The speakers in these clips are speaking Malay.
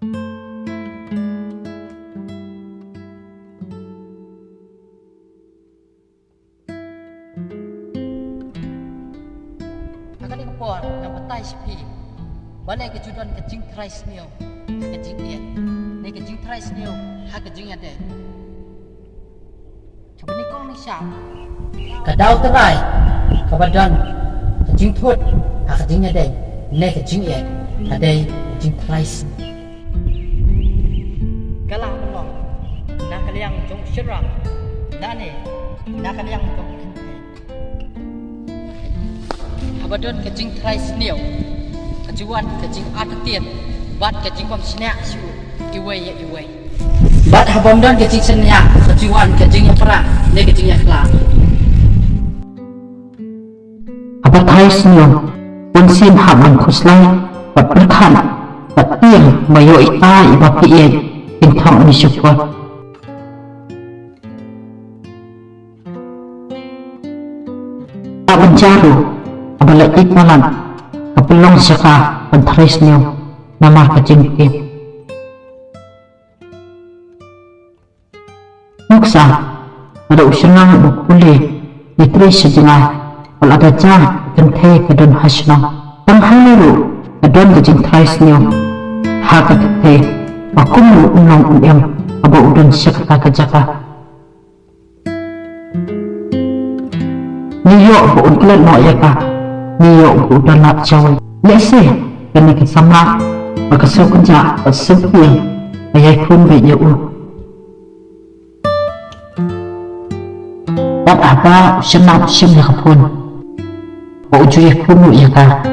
Akan ikut yang petai sepi. Balik ke judan ke jing trais niu, ke jing dia. Ni ke jing trais niu, ha ke jing ada. Coba ni kau ni siap. Kadau terai, kebadan ke jing tut, ha ke jing ada. Ni ke jing dia, ada ke jing trais. Kalah melong, nak kaliang jong syirah, nani, nak kaliang jong. Abadon ke jing trais niu. Kejuan kejing atetian, bat kejing bom senak su, iway ya iway. Bat habom don kejing senak, kejuan kejing yang perang, ni kejing yang kelak. Abat hai senyum, unsin habang kuslai, bat berkan, bat tiang mayo ita iba piye, intang ni syukur. Tak menjaru, abalak ikmalan. Kapelong saka penteres niyo nama kajingkin. Muksa ada usunang bukuli ditris sejengah wal ada jang kenthe kedon hasna tang haliru kedon kajing teres niyo ha kenthe makum unang unyam aba udon saka kajaka niyo bu unklan no yaka niyo udah nak jauh, lese kan ni sama, berkesuh kerja, bersepi, ayah pun berjauh. Dan apa senang simnya pun, ujui pun ya kah,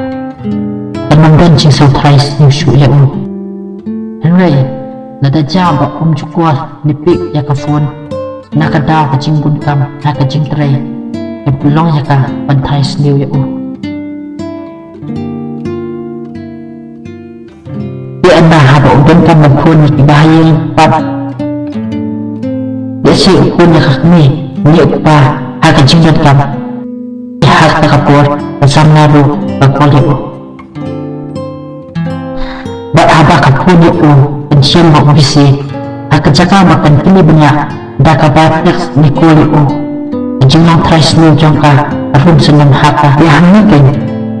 dan mengganjing sautrais nyusu ya Henry, nada jam cukup nipik ya kafun, nak ada kacing bunkam, nak kacing terai, yang belong ya kah, pantai sendiri ya anda haba udon kan mengkun bahaya pat desi ukun yang ni ni upah akan jinjat kam hak takapur bersama nabu bakal ibu bak haba kapun ibu pensiun bak bisi akan jaka makan pilih banyak dah kabar next nikul ibu jinjang trais ni jangka arun senang haka yang mungkin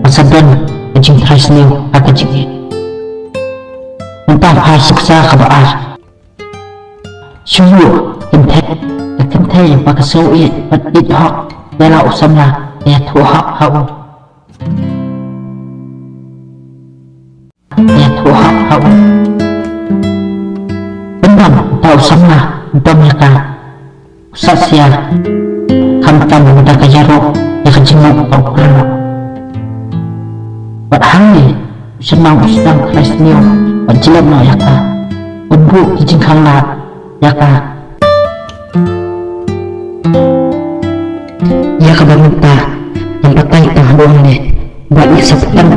masadan jinjang trais ni akan jinjat entah pasuk sa kabaar suyu kenthe pakasoi patit hak bela usamna ya tuha hau bendam ta usamna domnya ka usasya kamtam muda kajaro ya kajingu pangkala badhangi senang usdang krisniyo Pancilam no yaka, unbu kijing kangla yaka. Yaka berminta yang pakai tahuan ni, buat ni sepetan